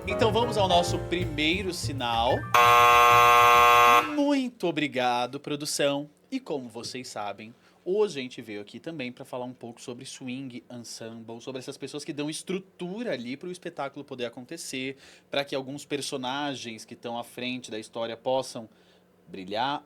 Então vamos ao nosso primeiro sinal. Muito obrigado, produção. E como vocês sabem, hoje a gente veio aqui também para falar um pouco sobre swing ensemble, sobre essas pessoas que dão estrutura ali para o espetáculo poder acontecer, para que alguns personagens que estão à frente da história possam brilhar.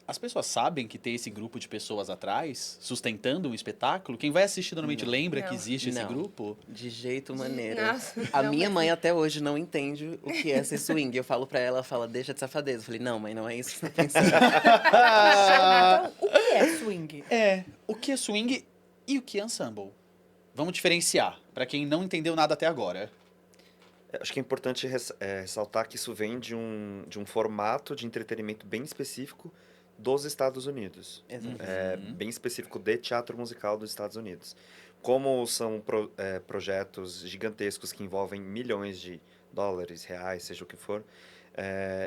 As pessoas sabem que tem esse grupo de pessoas atrás, sustentando um espetáculo? Quem vai assistir normalmente Não. lembra que Não. existe esse Não. grupo? De jeito maneiro. Nossa, A não, minha mas- mãe até hoje não entende o que é ser swing. Eu falo pra ela, ela fala, deixa de safadeza. Eu falei, não, mãe, não é isso que você tá pensando. Então, o que é swing? O que é swing e o que é ensemble? Vamos diferenciar, para quem não entendeu nada até agora. Acho que é importante ressaltar que isso vem de um formato de entretenimento bem específico dos Estados Unidos. Exato. Bem específico de teatro musical dos Estados Unidos. Como são projetos gigantescos que envolvem milhões de dólares, reais, seja o que for,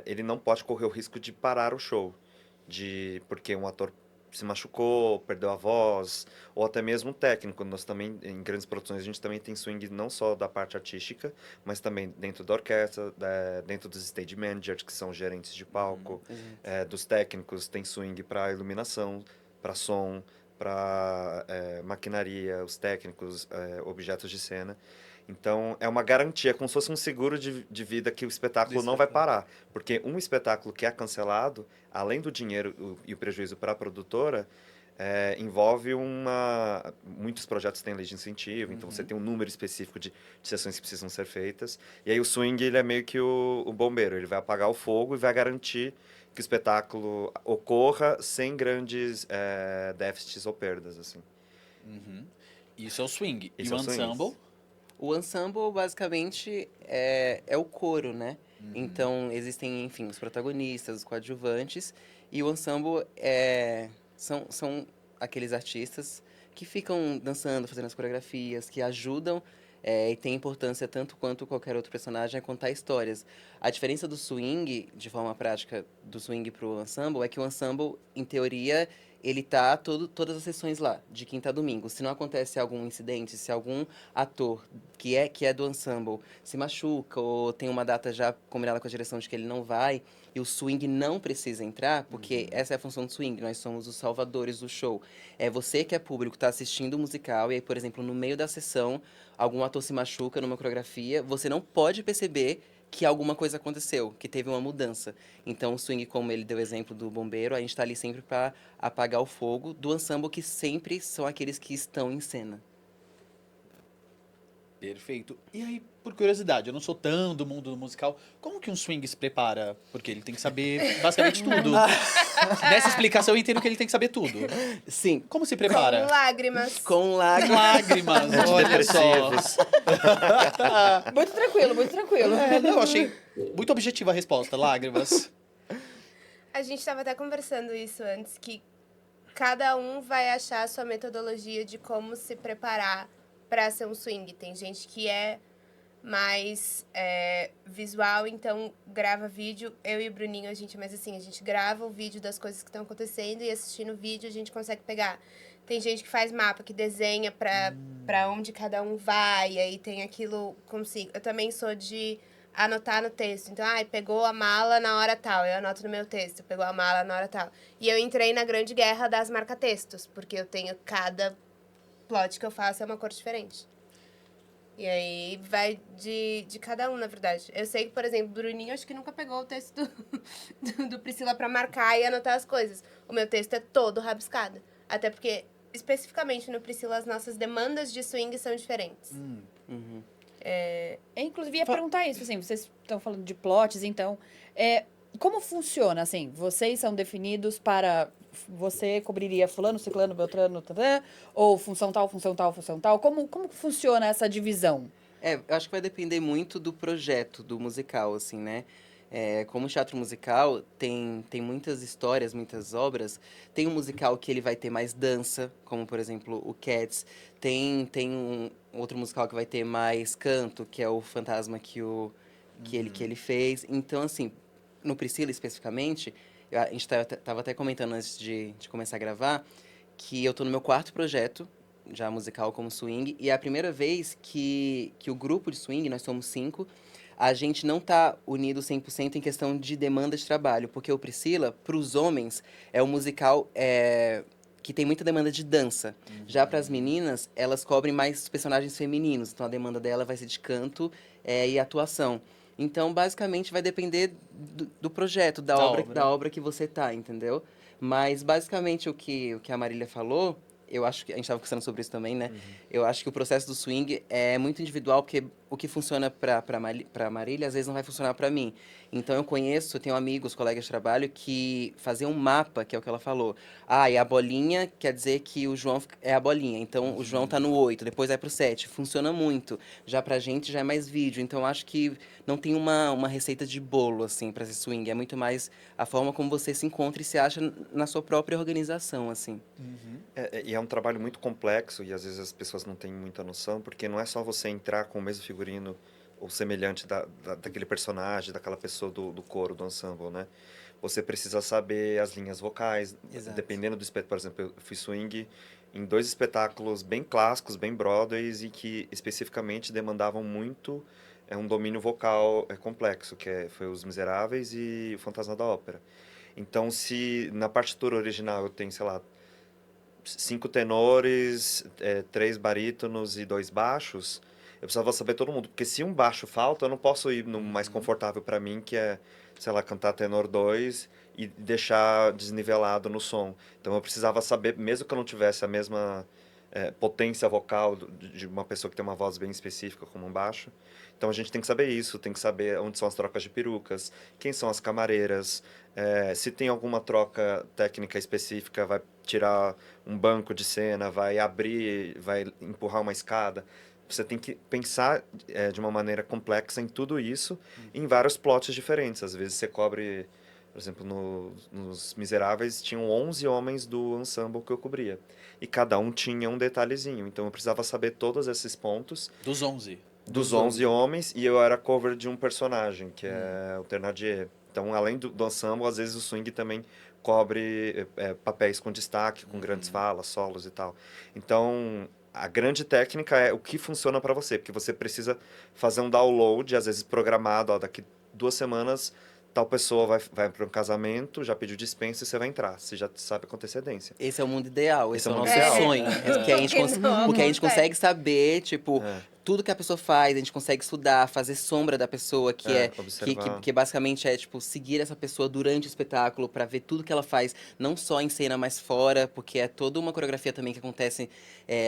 ele não pode correr o risco de parar o show. Porque um ator se machucou, perdeu a voz, ou até mesmo um técnico. Nós também, em grandes produções, a gente também tem swing não só da parte artística, mas também dentro da orquestra, dentro dos stage managers, que são gerentes de palco, dos técnicos, tem swing para iluminação, para som, para maquinaria, os técnicos, objetos de cena. Então, é uma garantia, é como se fosse um seguro de vida que o espetáculo não vai parar. Porque um espetáculo que é cancelado, além do dinheiro e o prejuízo para a produtora, envolve muitos projetos têm lei de incentivo, então você tem um número específico de sessões que precisam ser feitas. E aí o swing, ele é meio que o bombeiro, ele vai apagar o fogo e vai garantir que o espetáculo ocorra sem grandes déficits ou perdas, assim. Isso é o swing. Esse e é o o swing. ensemble? O ensemble, basicamente, é o coro, né? Então, existem, enfim, os protagonistas, os coadjuvantes. E o ensemble são aqueles artistas que ficam dançando, fazendo as coreografias, que ajudam e tem importância tanto quanto qualquer outro personagem a contar histórias. A diferença do swing, de forma prática, do swing pro ensemble, é que o ensemble, em teoria, ele tá todas as sessões lá, de quinta a domingo. Se não acontece algum incidente, se algum ator que é do ensemble se machuca ou tem uma data já combinada com a direção de que ele não vai e o swing não precisa entrar, porque essa é a função do swing, nós somos os salvadores do show. É você que é público, tá assistindo o musical e aí, por exemplo, no meio da sessão, algum ator se machuca numa coreografia, você não pode perceber que alguma coisa aconteceu, que teve uma mudança. Então, o swing, como ele deu exemplo do bombeiro, a gente tá ali sempre para apagar o fogo do ensemble, que sempre são aqueles que estão em cena. Perfeito. E aí, por curiosidade, eu não sou tão do mundo do musical, como que um swing se prepara? Porque ele tem que saber basicamente tudo. Nessa explicação eu entendo que ele tem que saber tudo. Sim, Como se Com prepara? lágrimas. com lágrimas. Lágrimas, olha só. Antidepressivos. Muito tranquilo, muito tranquilo. Não, eu achei muito objetiva a resposta, lágrimas. A gente estava até conversando isso antes, que cada um vai achar a sua metodologia de como se preparar para ser um swing. Tem gente que é mais visual, então grava vídeo. Eu e o Bruninho, a gente é mais assim, a gente grava o vídeo das coisas que estão acontecendo e assistindo o vídeo a gente consegue pegar. Tem gente que faz mapa, que desenha para onde cada um vai, e aí tem aquilo consigo. Eu também sou de anotar no texto. Então, pegou a mala na hora tal, eu anoto no meu texto, pegou a mala na hora tal. E eu entrei na grande guerra das marca-textos, porque eu tenho cada plot que eu faço é uma cor diferente. E aí vai de cada um, na verdade. Eu sei que, por exemplo, o Bruninho acho que nunca pegou o texto do Priscila pra marcar e anotar as coisas. O meu texto é todo rabiscado. Até porque, especificamente no Priscila, as nossas demandas de swing são diferentes. Eu, inclusive, ia perguntar isso, assim, vocês estão falando de plots, então, como funciona, assim, vocês são definidos para, você cobriria fulano, ciclano, beltrano, tadã, ou função tal, função tal, função tal, como que funciona essa divisão? Eu acho que vai depender muito do projeto, do musical, assim, né? Como teatro musical, tem muitas histórias, muitas obras. Tem um musical que ele vai ter mais dança, como, por exemplo, o Cats. Tem um outro musical que vai ter mais canto, que é o Fantasma que ele fez. Então, assim, no Priscila, especificamente, a gente tava até comentando antes de começar a gravar, que eu tô no meu quarto projeto, já musical como swing, e é a primeira vez que o grupo de swing, nós somos 5, a gente não tá unido 100% em questão de demanda de trabalho. Porque o Priscila, para os homens, é um musical que tem muita demanda de dança. Já para as meninas, elas cobrem mais os personagens femininos. Então, a demanda dela vai ser de canto e atuação. Então, basicamente, vai depender do projeto, da obra que você tá, entendeu? Mas, basicamente, o que a Marília falou, eu acho que a gente estava conversando sobre isso também, né? Eu acho que o processo do swing é muito individual, porque o que funciona para Marília, às vezes não vai funcionar para mim. Então, eu tenho amigos, colegas de trabalho, que faziam um mapa, que é o que ela falou. Ah, e a bolinha quer dizer que o João é a bolinha. Então, o João tá no 8, depois vai pro 7. Funciona muito. Já pra gente, já é mais vídeo. Então, eu acho que não tem uma receita de bolo, assim, pra ser swing. É muito mais a forma como você se encontra e se acha na sua própria organização, assim. E é um trabalho muito complexo e às vezes as pessoas não têm muita noção, porque não é só você entrar com o mesmo figurino ou semelhante daquele personagem, daquela pessoa do coro, do ensemble, né? Você precisa saber as linhas vocais, Exato. dependendo do espetáculo. Por exemplo, eu fui swing em 2 espetáculos bem clássicos, bem Broadways, e que especificamente demandavam muito um domínio vocal complexo, foi Os Miseráveis e O Fantasma da Ópera. Então, se na partitura original eu tenho, sei lá, 5 tenores, 3 barítonos e 2 baixos, eu precisava saber todo mundo. Porque se um baixo falta, eu não posso ir no mais confortável para mim, que é, sei lá, cantar tenor 2 e deixar desnivelado no som. Então eu precisava saber, mesmo que eu não tivesse a mesma potência vocal de uma pessoa que tem uma voz bem específica, como um baixo. Então a gente tem que saber isso, tem que saber onde são as trocas de perucas, quem são as camareiras, se tem alguma troca técnica específica, vai tirar um banco de cena, vai abrir, vai empurrar uma escada. Você tem que pensar de uma maneira complexa em tudo isso, em vários plots diferentes. Às vezes você cobre, por exemplo, nos Miseráveis, tinham 11 homens do ensemble que eu cobria. E cada um tinha um detalhezinho. Então eu precisava saber todos esses pontos. Dos 11. Dos 11 homens, e eu era cover de um personagem, que é o Thénardier. Então, além do ensemble, às vezes o swing também cobre papéis com destaque, com grandes falas, solos e tal. Então, a grande técnica é o que funciona para você, porque você precisa fazer um download, às vezes programado, ó, daqui 2 semanas tal pessoa vai para um casamento, já pediu dispensa e você vai entrar. Você já sabe com antecedência. Esse é o mundo ideal, esse é o nosso ideal. sonho. Porque a gente, porque a gente consegue saber, tipo, É. tudo que a pessoa faz, a gente consegue estudar, fazer sombra da pessoa, observar. que basicamente é, tipo, seguir essa pessoa durante o espetáculo pra ver tudo que ela faz, não só em cena, mas fora, porque é toda uma coreografia também que acontece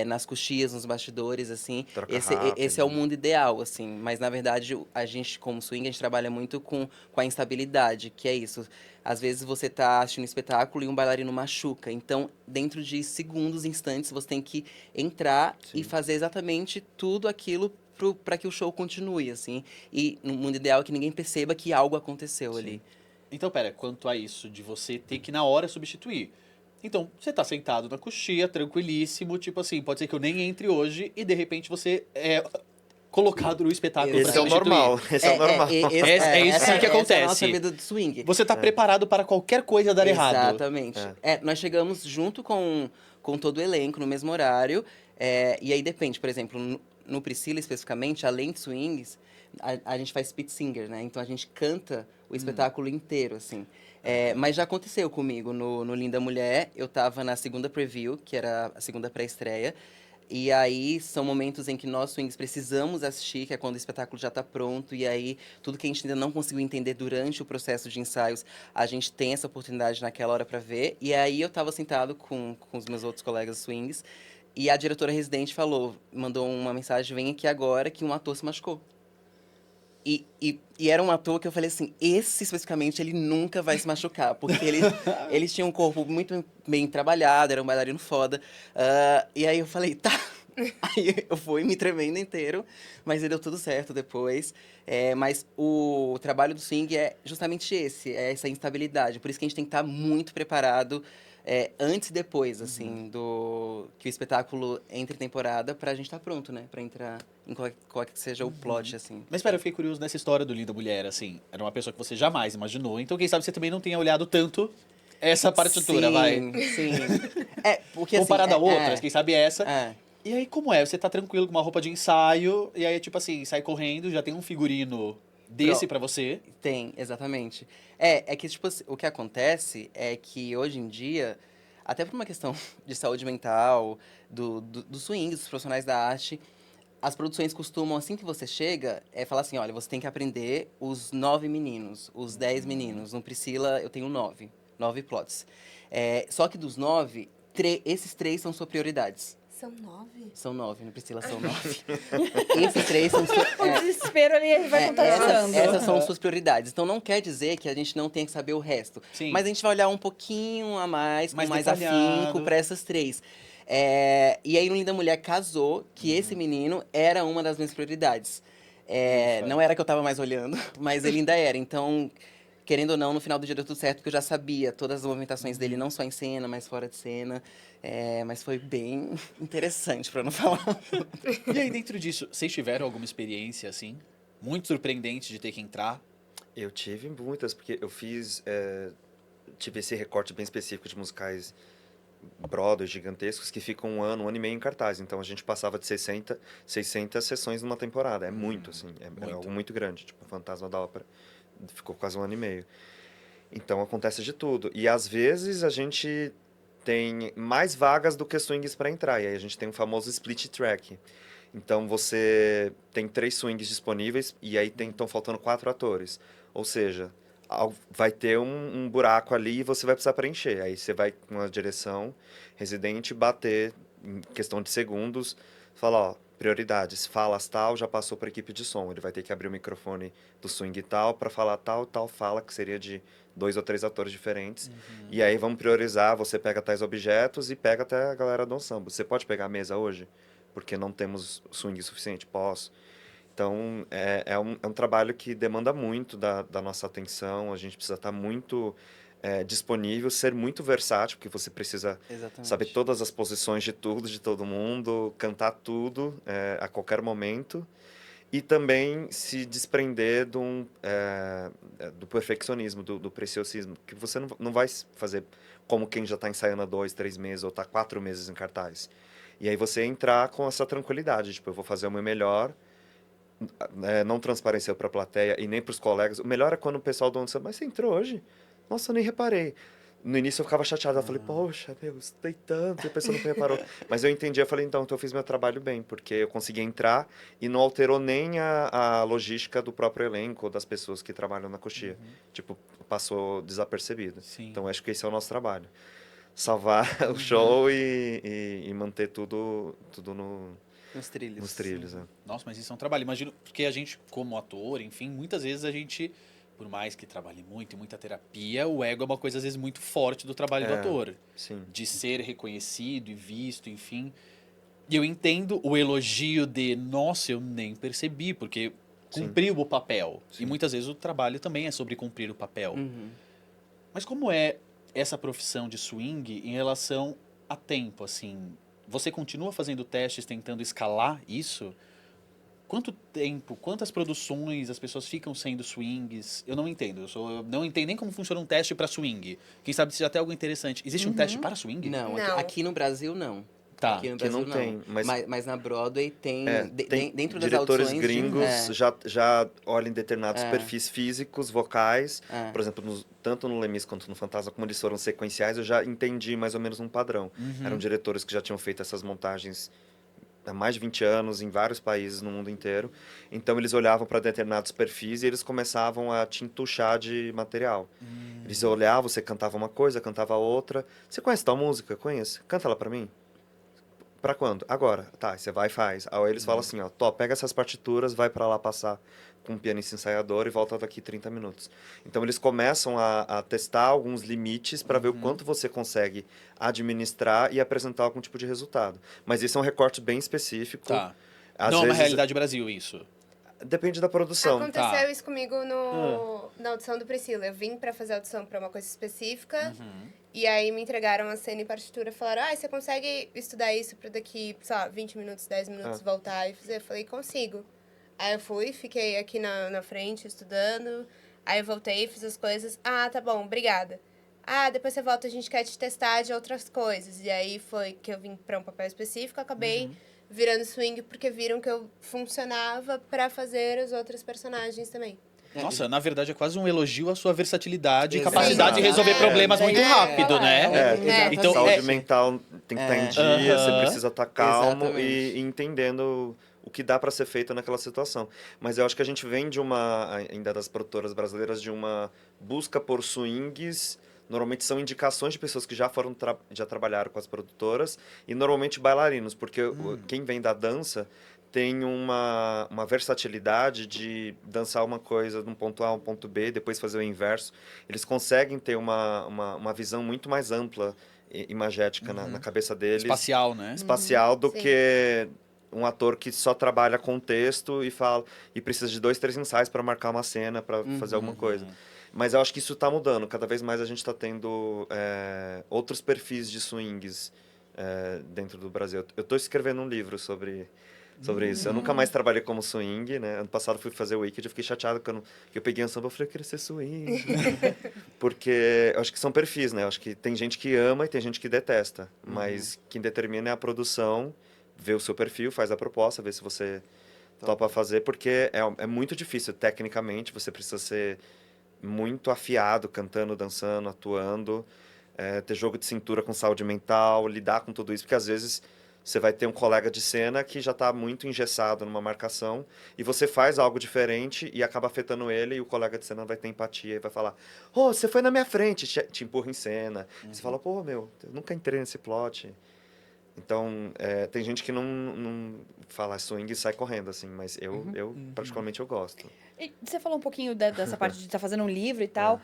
nas coxias, nos bastidores, assim. Troca Esse é o rápido. mundo ideal, assim. Mas, na verdade, a gente, como swing, a gente trabalha muito com a instabilidade, que é isso. Às vezes você tá assistindo um espetáculo e um bailarino machuca. Então, dentro de segundos, instantes, você tem que entrar e fazer exatamente tudo aquilo para que o show continue, assim. E no mundo ideal é que ninguém perceba que algo aconteceu ali. Então, pera, quanto a isso de você ter que na hora substituir. Então, você tá sentado na coxia, tranquilíssimo, tipo assim, pode ser que eu nem entre hoje e de repente você é colocado no espetáculo pra Esse é o substituir. normal. Esse é o normal. É isso sim que Essa é a acontece. nossa vida do swing. Você tá preparado para qualquer coisa dar errado. Exatamente. Nós chegamos junto com todo o elenco, no mesmo horário. E aí depende, por exemplo, no Priscila especificamente, além de swings, a gente faz pit singer, né? Então a gente canta o espetáculo inteiro, assim. Mas já aconteceu comigo no Linda Mulher. Eu tava na segunda preview, que era a segunda pré-estreia. E aí, são momentos em que nós, swings, precisamos assistir, que é quando o espetáculo já está pronto. E aí, tudo que a gente ainda não conseguiu entender durante o processo de ensaios, a gente tem essa oportunidade naquela hora para ver. E aí, eu estava sentado com os meus outros colegas swings. E a diretora residente mandou uma mensagem, vem aqui agora, que um ator se machucou. E era um ator que eu falei assim, esse especificamente, ele nunca vai se machucar. Porque ele tinha um corpo muito bem trabalhado, era um bailarino foda. E aí eu falei, tá. Aí eu fui me tremendo inteiro, mas deu tudo certo depois. Mas o trabalho do swing é justamente é essa instabilidade. Por isso que a gente tem que estar muito preparado antes e depois, assim, que o espetáculo entre em temporada pra gente estar pronto, né? Pra entrar em qual que seja o plot, assim. Mas espera, eu fiquei curioso nessa história do Linda Mulher, assim. Era uma pessoa que você jamais imaginou. Então, quem sabe você também não tenha olhado tanto essa partitura, vai. Sim. Porque Comparada assim, a outras, quem sabe essa. É. E aí, como é? Você tá tranquilo com uma roupa de ensaio, e aí, tipo assim, sai correndo, já tem um figurino desse pra você. Tem, exatamente. É que, tipo, o que acontece é que hoje em dia, até por uma questão de saúde mental, do swing, dos profissionais da arte, as produções costumam, assim que você chega, falar assim, olha, você tem que aprender os 9 meninos, os 10 meninos. No Priscila, eu tenho 9 plots. Só que dos 9, esses 3 são suas prioridades. São 9? São 9, no Priscila são 9. Esses 3 são O desespero ali, ele vai contagiando. essas são suas prioridades. Então não quer dizer que a gente não tenha que saber o resto. Sim. Mas a gente vai olhar um pouquinho a mais, com Mais mais detalhado. afinco para essas 3. E aí no Linda Mulher casou que esse menino era uma das minhas prioridades. Não era que eu tava mais olhando, mas ele ainda era. Então, querendo ou não, no final do dia deu tudo certo, porque eu já sabia todas as movimentações dele, não só em cena, mas fora de cena. Mas foi bem interessante, pra não falar. E aí, dentro disso, vocês tiveram alguma experiência, assim, muito surpreendente de ter que entrar? Eu tive muitas, porque eu tive esse recorte bem específico de musicais Broadway gigantescos que ficam um ano e meio em cartaz. Então a gente passava de 600 sessões numa temporada. É muito, assim. É muito. algo muito grande. Tipo, o Fantasma da Ópera ficou quase um ano e meio. Então acontece de tudo. E às vezes a gente tem mais vagas do que swings para entrar. E aí a gente tem o famoso split track. Então você tem 3 swings disponíveis e aí estão faltando 4 atores. Ou seja, vai ter um buraco ali e você vai precisar preencher. Aí você vai com a direção residente bater em questão de segundos, falar, ó, prioridades, falas tal, já passou para a equipe de som. Ele vai ter que abrir o microfone do swing tal para falar tal fala, que seria de 2 ou 3 atores diferentes. E aí vamos priorizar, você pega tais objetos e pega até a galera do ensemble. Você pode pegar a mesa hoje? Porque não temos swing suficiente? Posso. Então, é um trabalho que demanda muito da nossa atenção, a gente precisa estar muito disponível, ser muito versátil, porque você precisa Exatamente. saber todas as posições de tudo, de todo mundo, cantar tudo a qualquer momento, e também se desprender do perfeccionismo, do preciosismo, que você não vai fazer como quem já está ensaiando há 2, 3 meses, ou está 4 meses em cartaz. E aí você entrar com essa tranquilidade, tipo, eu vou fazer o meu melhor, não transpareceu para a plateia e nem para os colegas. O melhor é quando o pessoal do ônibus, mas você entrou hoje? Nossa, eu nem reparei. No início eu ficava chateado, eu falei, poxa, meu, estudei tanto, e a pessoa não reparou. Mas eu entendi, eu falei, então eu fiz meu trabalho bem, porque eu consegui entrar e não alterou nem a logística do próprio elenco, ou das pessoas que trabalham na coxia. Tipo, passou desapercebido. Sim. Então acho que esse é o nosso trabalho. Salvar o show e manter tudo Nos trilhos. nos trilhos. Nossa, mas isso é um trabalho. Imagino, porque a gente, como ator, enfim, muitas vezes a gente, por mais que trabalhe muito e muita terapia, o ego é uma coisa, às vezes, muito forte do trabalho do ator. Sim. De ser reconhecido e visto, enfim. E eu entendo o elogio de, nossa, eu nem percebi, porque Sim. cumpriu o papel. E Sim. muitas vezes o trabalho também é sobre cumprir o papel. Uhum. Mas como é essa profissão de swing em relação a tempo, assim? Você continua fazendo testes, tentando escalar isso? Quanto tempo, quantas produções as pessoas ficam sendo swings? Eu não entendo. Eu não entendo nem como funciona um teste para swing. Quem sabe se já tem algo interessante. Existe um teste para swing? Não, Não. Aqui no Brasil não. Tá. Aqui no Que Brasil não tem, mas na Broadway tem, tem dentro das diretores audições gringos já olham determinados É. perfis físicos, vocais. É. Por exemplo, tanto no Lemis quanto no Fantasma, como eles foram sequenciais, eu já entendi mais ou menos um padrão. Eram diretores que já tinham feito essas montagens há mais de 20 anos em vários países no mundo inteiro. Então eles olhavam para determinados perfis e eles começavam a te entuchar de material. Eles olhavam, você cantava uma coisa, cantava outra. Você conhece tal música? Conheço. Canta ela para mim. Pra quando? Agora. Tá, você vai e faz. Aí eles falam assim, ó, pega essas partituras, vai pra lá passar com um pianista ensaiador e volta daqui 30 minutos. Então eles começam a testar alguns limites para ver o quanto você consegue administrar e apresentar algum tipo de resultado. Mas isso é um recorte bem específico. Tá. Às não é uma vezes, realidade Brasil isso. depende da produção. Aconteceu Tá. isso comigo na audição do Priscila. Eu vim pra fazer audição pra uma coisa específica. E aí me entregaram a cena e partitura e falaram, você consegue estudar isso pra daqui, sei lá, 20 minutos, 10 minutos, voltar e fazer? Eu falei, consigo. Aí eu fui, fiquei aqui na frente estudando. Aí eu voltei, fiz as coisas. Tá bom, obrigada. Depois você volta, a gente quer te testar de outras coisas. E aí foi que eu vim pra um papel específico, acabei virando swing porque viram que eu funcionava pra fazer os outros personagens também. Nossa, na verdade é quase um elogio à sua versatilidade e Exato. capacidade de resolver É, problemas muito rápido, né? exatamente. Então, saúde mental tem que estar em dia, você Aham. precisa estar calmo Exatamente. e entendendo o que dá para ser feito naquela situação. Mas eu acho que a gente vem de ainda das produtoras brasileiras, de uma busca por swings. Normalmente são indicações de pessoas que já trabalharam com as produtoras e normalmente bailarinos, porque quem vem da dança tem uma versatilidade de dançar uma coisa de um ponto A a um ponto B, depois fazer o inverso. Eles conseguem ter uma visão muito mais ampla, imagética na cabeça deles, espacial, né? espacial, do Sim. que um ator que só trabalha com texto e precisa de 2, 3 ensaios para marcar uma cena, para fazer alguma coisa. Mas eu acho que isso está mudando. Cada vez mais a gente está tendo outros perfis de swings dentro do Brasil. Eu estou escrevendo um livro sobre isso. Eu nunca mais trabalhei como swing, né? Ano passado fui fazer o Wicked, eu fiquei chateado que eu peguei um samba e falei, eu queria ser swing. Porque eu acho que são perfis, né? Eu acho que tem gente que ama e tem gente que detesta. Mas quem determina é a produção, vê o seu perfil, faz a proposta, vê se você topa fazer, porque é muito difícil tecnicamente, você precisa ser muito afiado, cantando, dançando, atuando, ter jogo de cintura com saúde mental, lidar com tudo isso, porque às vezes você vai ter um colega de cena que já está muito engessado numa marcação e você faz algo diferente e acaba afetando ele e o colega de cena vai ter empatia e vai falar, oh, você foi na minha frente, te empurra em cena. Você fala, pô, meu, eu nunca entrei nesse plot. Então, tem gente que não fala swing e sai correndo, assim, mas eu particularmente, eu gosto. E você falou um pouquinho dessa parte de estar fazendo um livro e tal.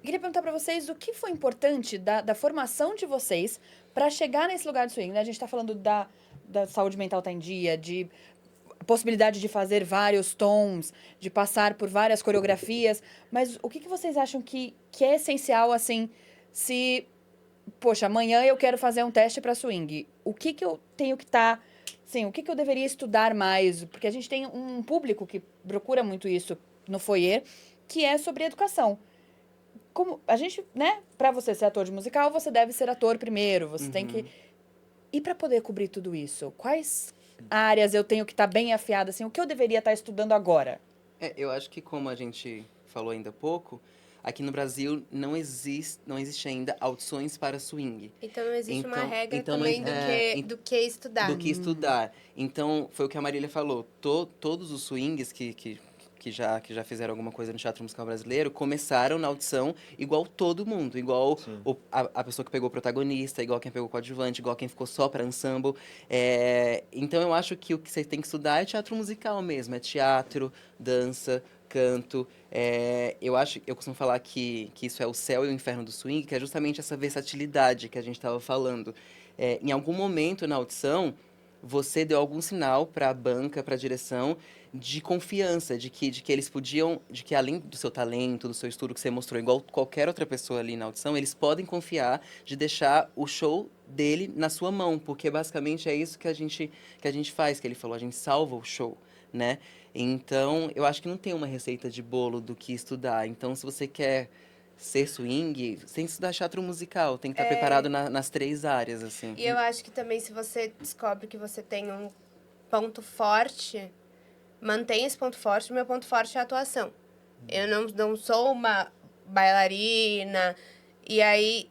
Queria perguntar para vocês o que foi importante da formação de vocês para chegar nesse lugar de swing, né? A gente está falando da saúde mental tá em dia, de possibilidade de fazer vários tons, de passar por várias coreografias, mas o que vocês acham que é essencial, assim, se... Poxa, amanhã eu quero fazer um teste para swing. O que eu tenho que estar... Sim, o que eu deveria estudar mais? Porque a gente tem um público que procura muito isso no foyer, que é sobre educação. Como a gente, né? Para você ser ator de musical, você deve ser ator primeiro. Você tem que... E para poder cobrir tudo isso, quais áreas eu tenho que estar bem afiada, assim? O que eu deveria estar estudando agora? Eu acho que como a gente falou ainda há pouco, aqui no Brasil não existe ainda audições para swing. Então não existe uma Então- regra então não também ex- do que estudar. Do que estudar. Então, foi o que a Marília falou. Todos os swings que já fizeram alguma coisa no teatro musical brasileiro começaram na audição igual todo mundo. Igual a pessoa que pegou o protagonista, igual quem pegou o coadjuvante, igual quem ficou só para ensemble. Então, eu acho que o que você tem que estudar é teatro musical mesmo. É teatro, dança, canto. Eu costumo falar que isso é o céu e o inferno do swing, que é justamente essa versatilidade que a gente estava falando. Em algum momento na audição, você deu algum sinal para a banca, para a direção, de confiança, de que eles podiam, de que além do seu talento, do seu estudo que você mostrou, igual qualquer outra pessoa ali na audição, eles podem confiar de deixar o show dele na sua mão, porque basicamente é isso que a gente faz, que ele falou, a gente salva o show, né? Então, eu acho que não tem uma receita de bolo do que estudar. Então, se você quer ser swing, você tem que estudar teatro musical, tem que estar preparado nas 3 áreas, assim. E eu acho que também se você descobre que você tem um ponto forte, mantenha esse ponto forte. O meu ponto forte é a atuação. Eu não sou uma bailarina. E aí,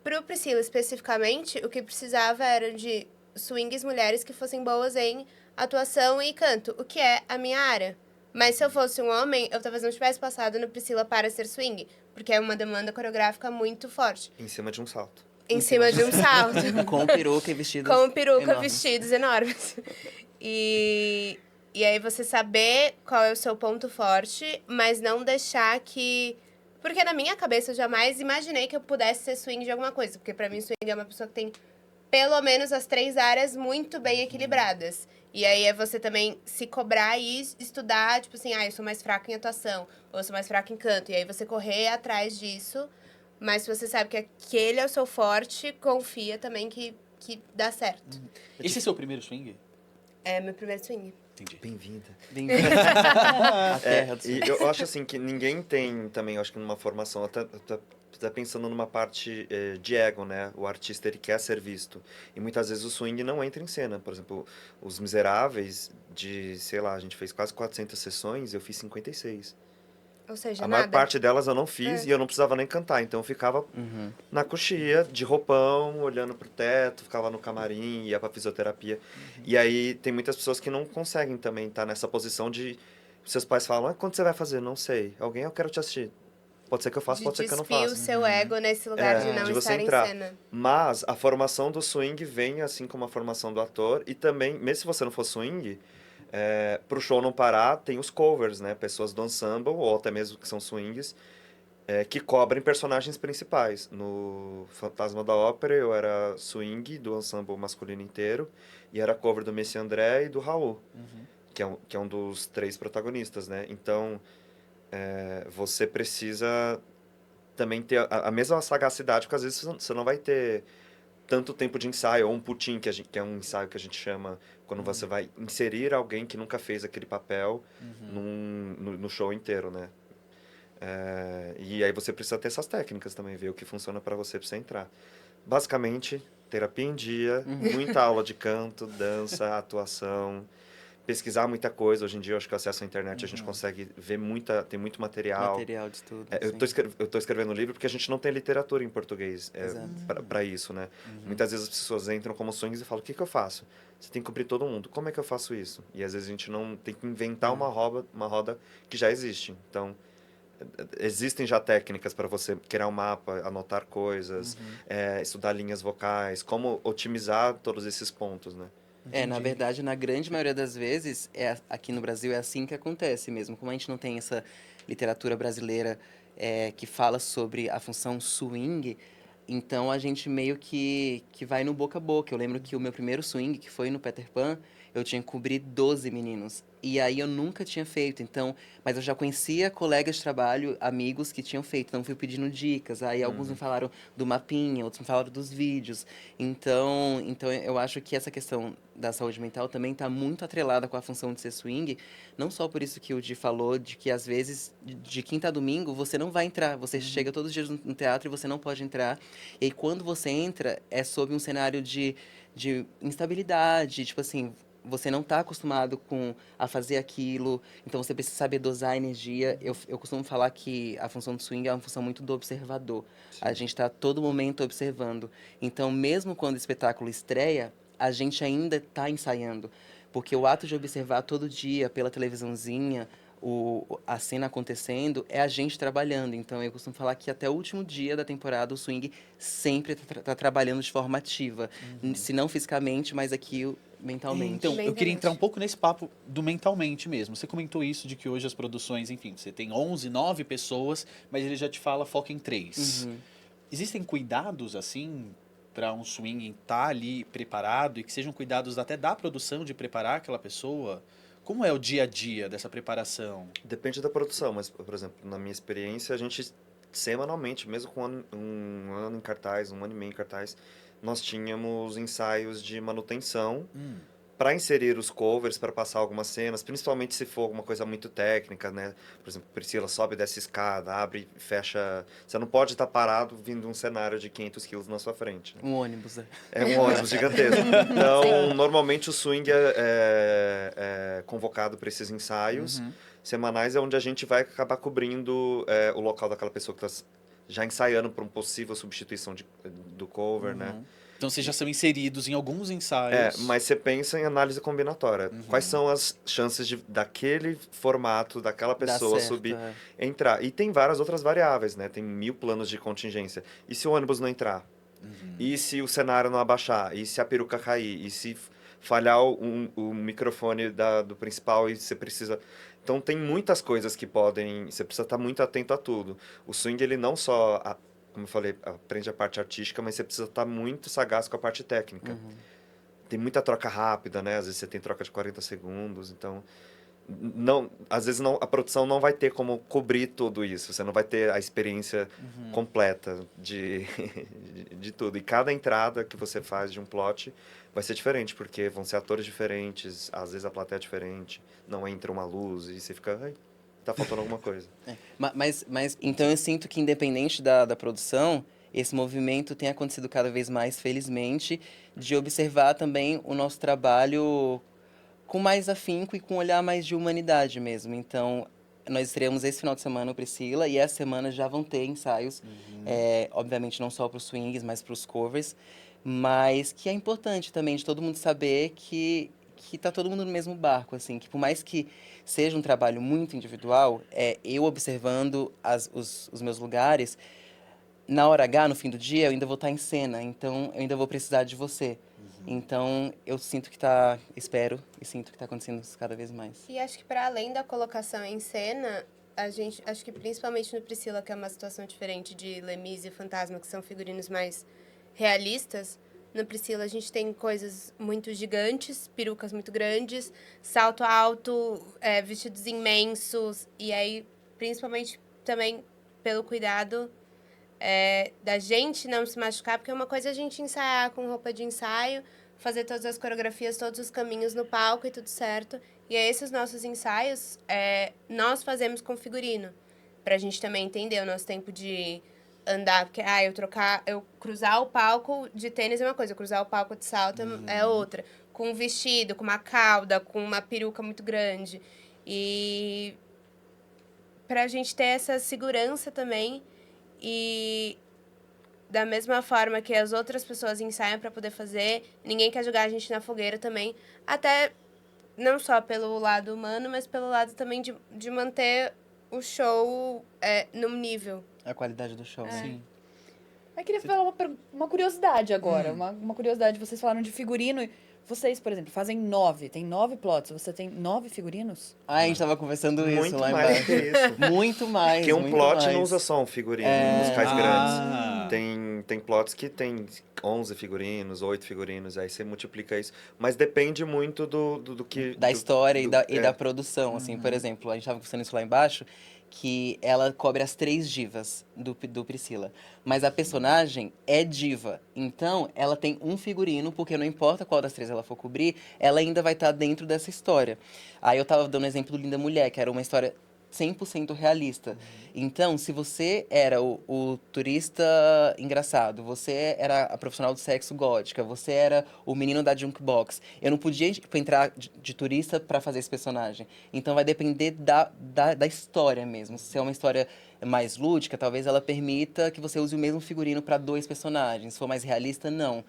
pro Priscila especificamente, o que precisava era de swings mulheres que fossem boas em atuação e canto, o que é a minha área. Mas se eu fosse um homem, eu talvez não tivesse passado no Priscila para ser swing, porque é uma demanda coreográfica muito forte. Em cima de um salto. Em cima de um salto. Com peruca e vestidos Com peruca, enormes. vestidos enormes. E aí você saber qual é o seu ponto forte, mas não deixar que... Porque na minha cabeça eu jamais imaginei que eu pudesse ser swing de alguma coisa. Porque pra mim swing é uma pessoa que tem pelo menos as 3 áreas muito bem equilibradas. E aí é você também se cobrar e estudar, tipo assim, eu sou mais fraca em atuação, ou eu sou mais fraca em canto. E aí você correr atrás disso, mas se você sabe que aquele é o seu forte, confia também que dá certo. Esse é seu primeiro swing? É meu primeiro swing. Entendi. Bem-vinda. A terra do E eu acho assim que ninguém tem também, eu acho que numa formação, até pensando numa parte de ego, né? O artista, ele quer ser visto. E muitas vezes o swing não entra em cena. Por exemplo, Os Miseráveis, sei lá, a gente fez quase 400 sessões e eu fiz 56. Ou seja, A maior nada. parte delas eu não fiz e eu não precisava nem cantar. Então eu ficava na coxia, de roupão, olhando pro teto, ficava no camarim, ia pra fisioterapia. E aí tem muitas pessoas que não conseguem também estar nessa posição de... Seus pais falam, quando você vai fazer? Não sei. Alguém, eu quero te assistir. Pode ser que eu faça, De pode ser que eu não despir o faça. seu ego nesse lugar de não De você estar entrar. em cena. Mas a formação do swing vem assim como a formação do ator. E também, mesmo se você não for swing, pro show não parar, tem os covers, né? Pessoas do ensemble, ou até mesmo que são swings, que cobrem personagens principais. No Fantasma da Ópera, eu era swing do ensemble masculino inteiro. E era cover do Messi André e do Raul, que é um dos 3 protagonistas, né? Então, você precisa também ter a mesma sagacidade, porque às vezes você não vai ter tanto tempo de ensaio, ou um putim, que é um ensaio que a gente chama quando você vai inserir alguém que nunca fez aquele papel no show inteiro, né? E aí você precisa ter essas técnicas também, ver o que funciona para você entrar. Basicamente, terapia em dia, muita aula de canto, dança, atuação, pesquisar muita coisa. Hoje em dia, eu acho que o acesso à internet a gente consegue ver tem muito material. Material de tudo. Eu tô escrevendo um livro porque a gente não tem literatura em português para isso, né? Muitas vezes as pessoas entram como swings e falam, o que eu faço? Você tem que cobrir todo mundo. Como é que eu faço isso? E às vezes a gente não tem que inventar uma roda que já existe. Então, existem já técnicas para você criar um mapa, anotar coisas, estudar linhas vocais, como otimizar todos esses pontos, né? Na verdade, na grande maioria das vezes, aqui no Brasil é assim que acontece mesmo. Como a gente não tem essa literatura brasileira que fala sobre a função swing, então a gente meio que vai no boca a boca. Eu lembro que o meu primeiro swing, que foi no Peter Pan, eu tinha que cobrir 12 meninos. E aí eu nunca tinha feito, então... Mas eu já conhecia colegas de trabalho, amigos que tinham feito. Então fui pedindo dicas. Aí alguns me falaram do mapinha, outros me falaram dos vídeos. Então eu acho que essa questão da saúde mental também está muito atrelada com a função de ser swing. Não só por isso que o Di falou, de que às vezes, de quinta a domingo, você não vai entrar. Você chega todos os dias no teatro e você não pode entrar. E aí quando você entra, é sob um cenário de instabilidade. Tipo assim, você não está acostumado a fazer aquilo, então você precisa saber dosar a energia. Eu costumo falar que a função do swing é uma função muito do observador. A gente está a todo momento observando. Então, mesmo quando o espetáculo estreia, a gente ainda está ensaiando. Porque o ato de observar todo dia pela televisãozinha a cena acontecendo é a gente trabalhando. Então, eu costumo falar que até o último dia da temporada, o swing sempre está trabalhando de forma ativa. Se não fisicamente, mas aqui mentalmente. Então, eu queria entrar um pouco nesse papo do mentalmente mesmo. Você comentou isso de que hoje as produções, enfim, você tem 11, 9 pessoas, mas ele já te fala foca em 3. Existem cuidados, assim, para um swing estar ali preparado e que sejam cuidados até da produção de preparar aquela pessoa? Como é o dia a dia dessa preparação? Depende da produção, mas, por exemplo, na minha experiência, a gente semanalmente, mesmo com um ano em cartaz, um ano e meio em cartaz, nós tínhamos ensaios de manutenção para inserir os covers, para passar algumas cenas, principalmente se for alguma coisa muito técnica, né? Por exemplo, Priscila sobe dessa escada, abre e fecha... Você não pode estar parado vindo um cenário de 500 quilos na sua frente. Né? Um ônibus, É um ônibus gigantesco. Então, normalmente o swing é convocado para esses ensaios semanais, é onde a gente vai acabar cobrindo o local daquela pessoa que está já ensaiando para uma possível substituição do cover, né? Então, vocês já são inseridos em alguns ensaios. Mas você pensa em análise combinatória. Quais são as chances daquele formato, daquela pessoa subir, entrar? E tem várias outras variáveis, né? Tem 1000 planos de contingência. E se o ônibus não entrar? E se o cenário não abaixar? E se a peruca cair? E se falhar o microfone do principal e você precisa... Então, tem muitas coisas que podem... Você precisa estar muito atento a tudo. O swing, ele não só... como eu falei, aprende a parte artística, mas você precisa estar muito sagaz com a parte técnica. Tem muita troca rápida, né? Às vezes você tem troca de 40 segundos, então... às vezes a produção não vai ter como cobrir tudo isso. Você não vai ter a experiência completa de tudo. E cada entrada que você faz de um plot vai ser diferente, porque vão ser atores diferentes, às vezes a plateia é diferente, não entra uma luz e você fica... Ai, tá faltando alguma coisa. Mas então eu sinto que independente da produção, esse movimento tem acontecido cada vez mais, felizmente, de observar também o nosso trabalho com mais afinco e com um olhar mais de humanidade mesmo. Então, nós estreamos esse final de semana o Priscila, e essa semana já vão ter ensaios. Obviamente não só para os swings, mas para os covers. Mas que é importante também de todo mundo saber que tá todo mundo no mesmo barco, assim. Que por mais que seja um trabalho muito individual, eu observando os meus lugares, na hora H, no fim do dia, eu ainda vou estar em cena. Então, eu ainda vou precisar de você. Então, eu sinto que espero e sinto que tá acontecendo isso cada vez mais. E acho que para além da colocação em cena, acho que principalmente no Priscila, que é uma situação diferente de Lemis e Fantasma, que são figurinos mais realistas, no Priscila a gente tem coisas muito gigantes, perucas muito grandes, salto alto, vestidos imensos, e aí, principalmente também pelo cuidado da gente não se machucar, porque uma coisa é a gente ensaiar com roupa de ensaio, fazer todas as coreografias, todos os caminhos no palco e tudo certo. E aí, esses nossos ensaios, nós fazemos com figurino, pra gente também entender o nosso tempo de andar, porque eu cruzar o palco de tênis é uma coisa, cruzar o palco de salto é outra. Com um vestido, com uma cauda, com uma peruca muito grande. E pra gente ter essa segurança também. E da mesma forma que as outras pessoas ensaiam para poder fazer, ninguém quer jogar a gente na fogueira também, até não só pelo lado humano, mas pelo lado também de manter o show num nível. A qualidade do show. Sim. Eu queria falar uma curiosidade agora. Uma curiosidade. Vocês falaram de figurino. Vocês, por exemplo, fazem 9. Tem 9 plots. Você tem 9 figurinos? A gente tava conversando isso Muito lá mais embaixo. que isso. Muito mais. Porque um muito plot mais. não usa só um figurino em musicais Ah. grandes. Tem plots que tem 11 figurinos, 8 figurinos, aí você multiplica isso. Mas depende muito do que... Da história e da é. produção, assim. Por exemplo, a gente tava conversando isso lá embaixo, que ela cobre as 3 divas do Priscila. Mas a personagem é diva. Então, ela tem um figurino, porque não importa qual das 3 ela for cobrir, ela ainda vai estar dentro dessa história. Aí eu tava dando o exemplo do Linda Mulher, que era uma história 100% realista. Então, se você era o turista engraçado, você era a profissional do sexo gótica, você era o menino da jukebox, eu não podia entrar de turista pra fazer esse personagem. Então, vai depender da história mesmo. Se é uma história mais lúdica, talvez ela permita que você use o mesmo figurino pra 2 personagens. Se for mais realista, não.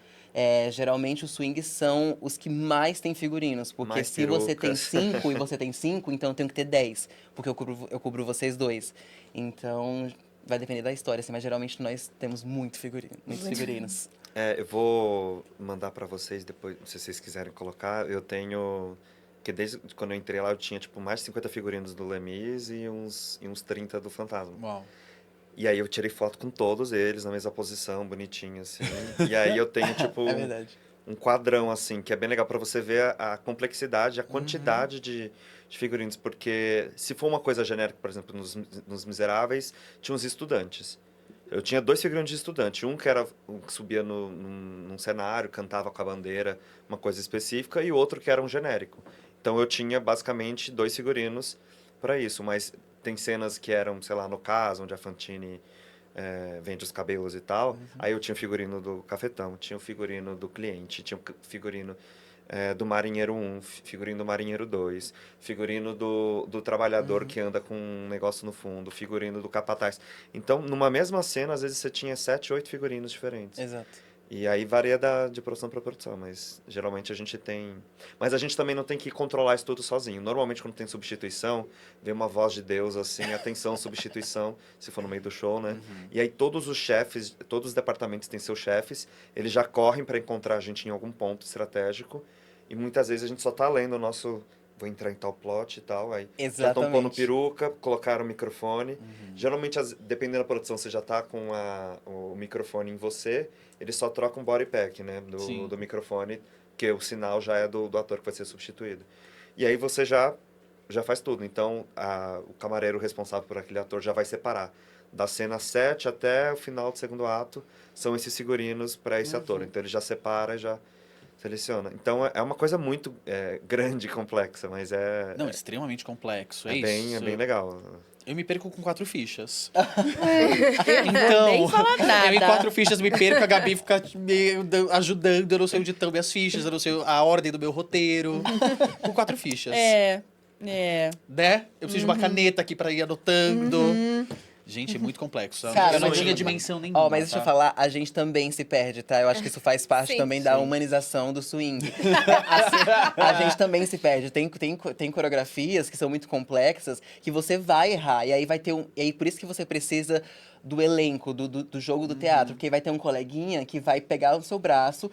Geralmente, os swings são os que mais têm figurinos. Porque Mais se você tem perucas. 5 e você tem 5, então eu tenho que ter 10. Porque eu cubro vocês 2. Então, vai depender da história, assim, mas geralmente nós temos muitos figurinos. Eu vou mandar pra vocês depois, se vocês quiserem colocar. Eu tenho... Porque desde quando eu entrei lá, eu tinha, tipo, mais de 50 figurinos do Lemis e uns 30 do Fantasma. Uau. E aí eu tirei foto com todos eles, na mesma posição, bonitinho, assim. E aí eu tenho, tipo, É verdade. um quadrão, assim, que é bem legal pra você ver a complexidade, a quantidade de figurinos. Porque se for uma coisa genérica, por exemplo, nos Miseráveis, tinha uns estudantes. Eu tinha 2 figurinos de estudante. Um que era um que subia num cenário, cantava com a bandeira, uma coisa específica, e o outro que era um genérico. Então eu tinha basicamente 2 figurinos para isso, mas tem cenas que eram, sei lá, no caso, onde a Fantine vende os cabelos e tal. Aí eu tinha o figurino do cafetão, tinha o figurino do cliente, tinha o figurino do Marinheiro 1, figurino do Marinheiro 2, figurino do trabalhador que anda com um negócio no fundo, figurino do capataz. Então, numa mesma cena, às vezes você tinha 7, 8 figurinos diferentes. Exato. E aí varia de produção para produção, mas geralmente a gente tem... Mas a gente também não tem que controlar isso tudo sozinho. Normalmente quando tem substituição, vem uma voz de Deus assim, atenção, substituição, se for no meio do show, né? E aí todos os chefes, todos os departamentos têm seus chefes, eles já correm para encontrar a gente em algum ponto estratégico, e muitas vezes a gente só tá lendo o nosso... Vou entrar em tal plot e tal, aí já estão pondo Exatamente. peruca, colocaram o microfone. Geralmente, dependendo da produção, você já tá com o microfone em você, eles só trocam o body pack, né, Sim. do microfone, que o sinal já é do ator que vai ser substituído. E aí você já faz tudo. Então, o camareiro responsável por aquele ator já vai separar. Da cena 7 até o final do segundo ato, são esses figurinos para esse ator. Então, ele já separa e já seleciona. Então, é uma coisa muito grande e complexa, mas Não, extremamente complexo. é bem legal. Eu me perco com 4 fichas. Nem falar nada. Eu em 4 fichas me perco, a Gabi fica me ajudando, eu não sei onde estão minhas fichas, eu não sei a ordem do meu roteiro. Com 4 fichas. É. Né? Eu preciso de uma caneta aqui pra ir anotando. Gente, é muito complexo. Cara, eu não mas- tinha dimensão nenhuma. Ó, mas deixa eu tá? falar, a gente também se perde, tá? Eu acho que isso faz parte Sim. também da Sim. humanização do swing. Assim, a gente também se perde. Tem coreografias que são muito complexas que você vai errar. E aí vai ter E aí por isso que você precisa do elenco, do jogo do teatro. Porque vai ter um coleguinha que vai pegar o seu braço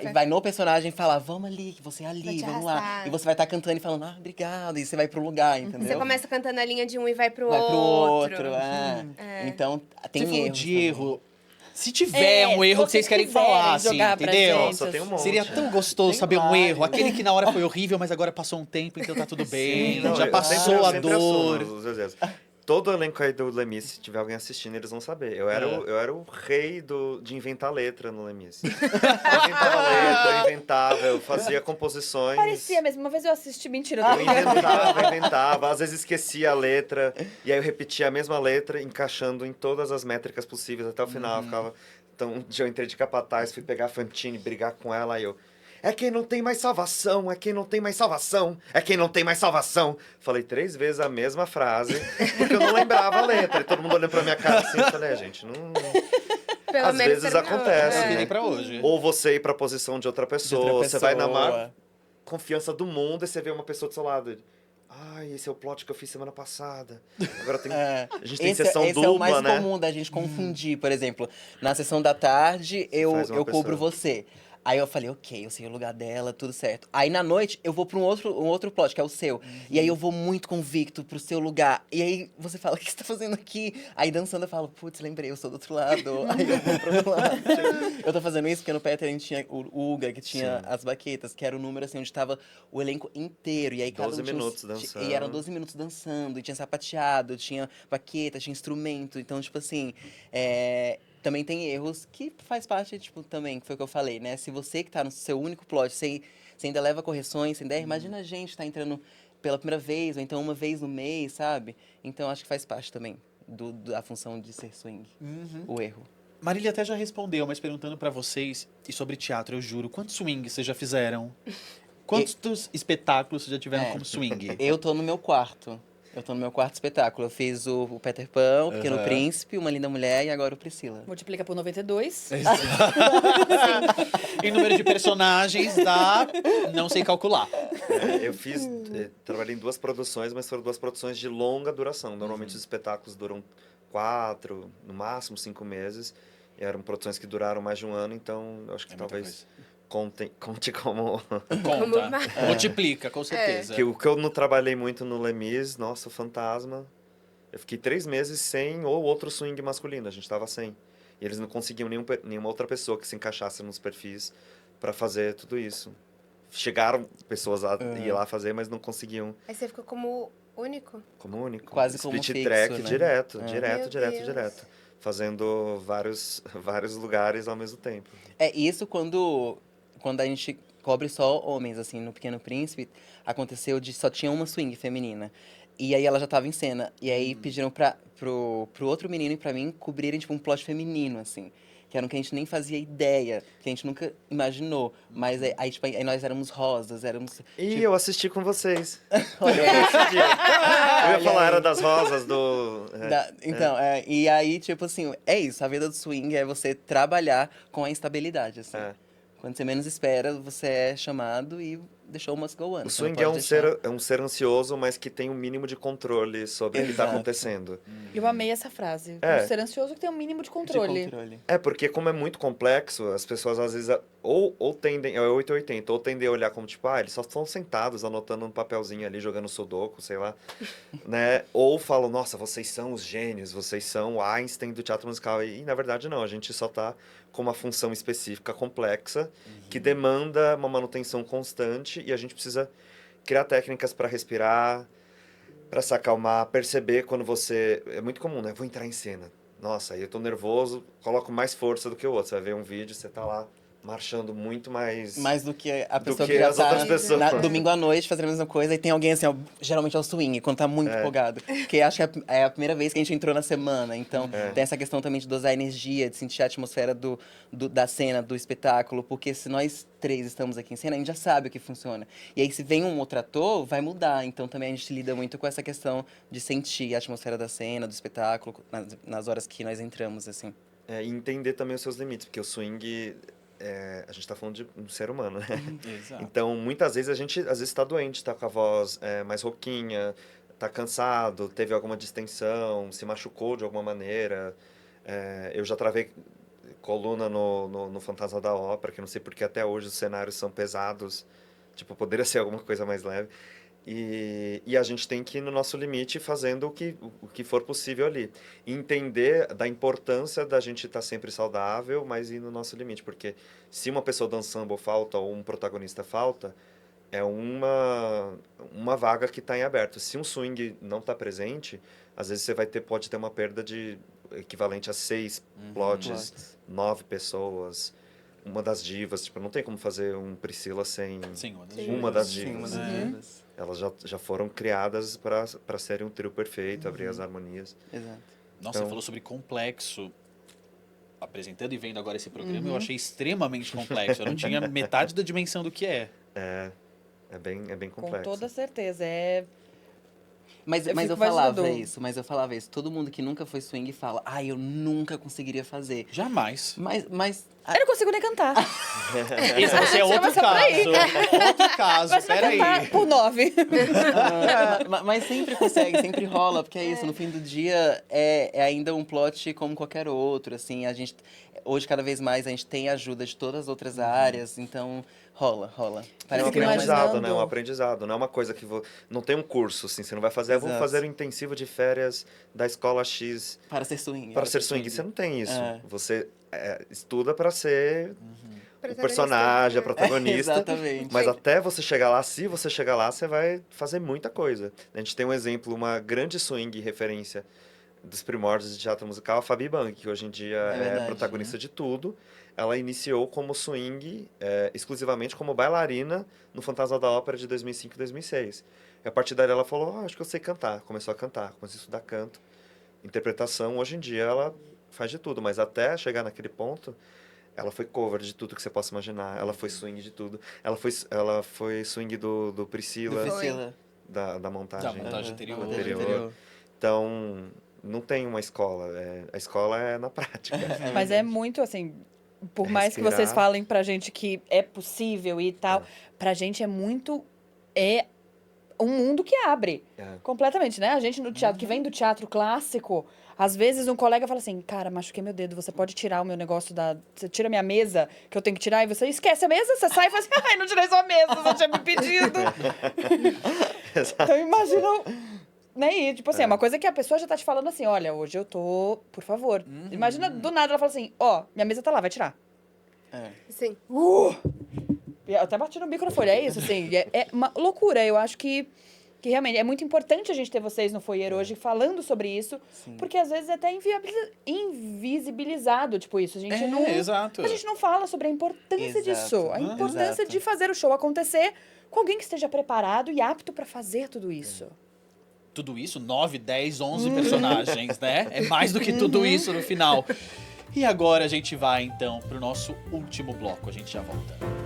e vai no personagem falar, vamos ali, que você é Vai ali, te vamos lá. arrastar. E você vai estar cantando e falando, ah, obrigado. E você vai pro lugar, entendeu? Você começa cantando a linha de um e vai pro Vai pro outro. outro, É. Então, tem Você falou erros de também. erro. Se tiver um se erro que vocês vocês querem quiserem falar, assim, jogar pra entendeu? gente, Nossa, tem um monte. Seria tão gostoso Tem saber um vários. erro. Aquele que na hora foi horrível, mas agora passou um tempo, então tá tudo bem. Não, já eu passou sempre- a eu sempre assumo dor. os erros. Todo o elenco aí do Lemis, se tiver alguém assistindo, eles vão saber. Eu era o rei de inventar letra no Lemis. Eu inventava letra, eu inventava, eu fazia composições. Parecia mesmo. Uma vez eu assisti, mentira. Eu inventava, às vezes esquecia a letra, e aí eu repetia a mesma letra, encaixando em todas as métricas possíveis até o final. Eu ficava. Então, um dia eu entrei de capataz, fui pegar a Fantine, brigar com ela, aí eu. É quem não tem mais salvação, é quem não tem mais salvação, é quem não tem mais salvação. Falei 3 vezes a mesma frase, porque eu não lembrava a letra. E todo mundo olhando pra minha cara assim, eu falei, gente, não. Pelo Às menos vezes terminou. acontece, Não É. tem né? nem pra hoje. Ou você ir pra posição de outra De pessoa, outra você vai na pessoa. maior confiança do mundo e você vê uma pessoa do seu lado. Ai, esse é o plot que eu fiz semana passada. Agora tem. É. A gente tem Esse, sessão esse dupla, é o mais né? comum da gente confundir, por exemplo. Na sessão da tarde, faz uma eu cubro pessoa. você. Aí eu falei, ok, eu sei o lugar dela, tudo certo. Aí na noite, eu vou pra um outro plot, que é o seu. E aí eu vou muito convicto pro seu lugar. E aí você fala, o que você tá fazendo aqui? Aí dançando eu falo, putz, lembrei, eu sou do outro lado. Aí eu vou pro outro lado. Eu tô fazendo isso porque no Peter a gente tinha o Uga, que tinha Sim. as baquetas, que era o número assim, onde tava o elenco inteiro. E aí cada 12 um tinha minutos dançando. E eram 12 minutos dançando, e tinha sapateado, tinha baqueta, tinha instrumento. Então, tipo assim, também tem erros que faz parte, tipo, também, que foi o que eu falei, né? Se você que tá no seu único plot, você ainda leva correções, você ainda imagina a gente tá entrando pela primeira vez, ou então uma vez no mês, sabe? Então, acho que faz parte também da função de ser swing, o erro. Marília até já respondeu, mas perguntando pra vocês, e sobre teatro, eu juro, quantos swings vocês já fizeram? Quantos espetáculos vocês já tiveram como swing? Eu tô no meu quarto. Eu tô no meu quarto espetáculo. Eu fiz o Peter Pan, o Pequeno Aham. Príncipe, Uma Linda Mulher e agora o Priscila. Multiplica por 92. Em número de personagens, dá... Não sei calcular. Eu fiz. Trabalhei em 2 produções, mas foram 2 produções de longa duração. Normalmente os espetáculos duram 4, no máximo 5 meses. E eram produções que duraram mais de um ano, então eu acho que É muita talvez conte como. Conta. uma- Multiplica, com certeza. O que eu não trabalhei muito no Lemis, nossa, fantasma. Eu fiquei 3 meses sem ou outro swing masculino, a gente tava sem. E eles não conseguiam nenhuma outra pessoa que se encaixasse nos perfis para fazer tudo isso. Chegaram pessoas a ir lá fazer, mas não conseguiam Aí você ficou como único. como único. Quase como Split fixo, track né? direto, É. direto, Meu direto, Deus. direto. Fazendo vários lugares ao mesmo tempo. É isso quando a gente cobre só homens, assim, no Pequeno Príncipe, aconteceu de só tinha uma swing feminina. E aí ela já tava em cena. E aí pediram pro outro menino e pra mim cobrirem, tipo, um plot feminino, assim. Que era um que a gente nem fazia ideia, que a gente nunca imaginou. Mas aí, tipo, aí nós éramos rosas, éramos... E eu assisti com vocês. Olha, Eu ia Olha falar, aí. era das rosas do. Então, e aí, tipo assim, é isso. A vida do swing é você trabalhar com a instabilidade, assim. É. Quando você menos espera, você é chamado e deixou must go on. O Você não swing pode deixar. é um ser ansioso, mas que tem um mínimo de controle sobre o que está Exato. acontecendo. Eu amei essa frase. É. Um ser ansioso que tem um mínimo de De controle. É, porque como é muito complexo, as pessoas às vezes ou tendem, é 880, ou tendem a olhar como tipo, eles só estão sentados anotando um papelzinho ali, jogando sudoku, sei lá, né? Ou falam, nossa, vocês são os gênios, vocês são o Einstein do teatro musical. E na verdade não, a gente só tá com uma função específica complexa, que demanda uma manutenção constante e a gente precisa criar técnicas para respirar, para se acalmar, perceber quando você... É muito comum, né? Vou entrar em cena. Nossa, aí eu tô nervoso, coloco mais força do que o outro. Você vai ver um vídeo, você tá lá marchando muito mais... Mais do que a Do pessoa que que já as tá outras pessoas. domingo à noite fazendo a mesma coisa. E tem alguém assim, ó, geralmente é o swing, quando tá muito empolgado. Porque acho que é a primeira vez que a gente entrou na semana. Então, tem essa questão também de dosar a energia, de sentir a atmosfera da cena, do espetáculo. Porque se nós três estamos aqui em cena, a gente já sabe o que funciona. E aí, se vem um outro ator, vai mudar. Então, também a gente lida muito com essa questão de sentir a atmosfera da cena, do espetáculo, nas horas que nós entramos, assim. E entender também os seus limites, porque o swing... a gente tá falando de um ser humano, né? Exato. Então, muitas vezes a gente tá doente, tá com a voz mais rouquinha, tá cansado, teve alguma distensão, se machucou de alguma maneira. Eu já travei coluna no Fantasma da Ópera, que não sei porque até hoje os cenários são pesados. Tipo, poderia ser alguma coisa mais leve. E a gente tem que ir no nosso limite fazendo o que for possível ali. E entender da importância da gente estar sempre saudável, mas ir no nosso limite. Porque se uma pessoa do ensemble falta ou um protagonista falta, é uma vaga que está em aberto. Se um swing não está presente, às vezes você pode ter uma perda de equivalente a 6 plots, 9 pessoas, uma das divas. Tipo, não tem como fazer um Priscila sem Sim, uma das Sim, divas. uma das divas. Elas já foram criadas para serem um trio perfeito, abrir as harmonias. Exato. Nossa, Então- você falou sobre complexo. Apresentando e vendo agora esse programa, eu achei extremamente complexo. Eu não tinha metade da dimensão do que é. É bem Com complexo. toda certeza. Mas Eu eu fico falava imaginando. isso. Todo mundo que nunca foi swing fala, eu nunca conseguiria fazer. Jamais. Mas Eu não consigo nem cantar. Esse você é outro Chama-se por aí. caso. Outro caso, Mas vai peraí. cantar por 9. mas sempre consegue, sempre rola, porque é isso, no fim do dia é ainda um plot como qualquer outro, assim, hoje cada vez mais a gente tem ajuda de todas as outras áreas, então rola. É Parece um que não, mas aprendizado, imaginando. né? Um aprendizado. Não é uma coisa que... Não tem um curso, assim. Você não vai fazer... Vou Exato. fazer o intensivo de férias da escola X para ser swing. para ser swing. Você não tem isso. É. Você estuda para ser o Protagonista. personagem, a protagonista. Exatamente. Mas Sim. até você chegar lá, se você chegar lá, você vai fazer muita coisa. A gente tem um exemplo, uma grande swing referência dos primórdios de teatro musical, a Fabi Bang, que hoje em dia é verdade, protagonista de tudo. Ela iniciou como swing, exclusivamente como bailarina no Fantasma da Ópera de 2005 e 2006. E a partir daí ela falou, acho que eu sei cantar. Começou a cantar, começou a estudar canto, interpretação. Hoje em dia ela faz de tudo, mas até chegar naquele ponto, ela foi cover de tudo que você possa imaginar. Ela foi swing de tudo. Ela foi swing do Priscila, Do Priscila. da montagem. Da montagem anterior. Anterior. Então, não tem uma escola. A escola é na prática. Mas é muito assim. Por mais que Respirar. vocês falem pra gente que é possível e tal, pra gente é muito. É um mundo que abre. Completamente, né? A gente no teatro, que vem do teatro clássico, às vezes um colega fala assim, cara, machuquei meu dedo, você pode tirar o meu negócio Você tira a minha mesa, que eu tenho que tirar, e você esquece a mesa, você sai e fala assim, ai, não tirei sua mesa, você tinha me pedido. Então imagina. Né? E, tipo assim, é uma coisa que a pessoa já tá te falando assim, olha, hoje eu tô, por favor. Imagina, do nada ela fala assim, minha mesa tá lá, vai tirar. Sim. Eu até bati no microfone, é isso, assim, é uma loucura. Eu acho que realmente é muito importante a gente ter vocês no Foyer hoje falando sobre isso, porque às vezes é até invisibilizado, tipo isso. A gente não, exato. a gente não fala sobre a importância Exato. disso, a importância Exato. de fazer o show acontecer com alguém que esteja preparado e apto pra fazer tudo isso. Tudo isso, 9, 10, 11 personagens, né? É mais do que tudo isso no final. E agora a gente vai, então, pro nosso último bloco. A gente já volta.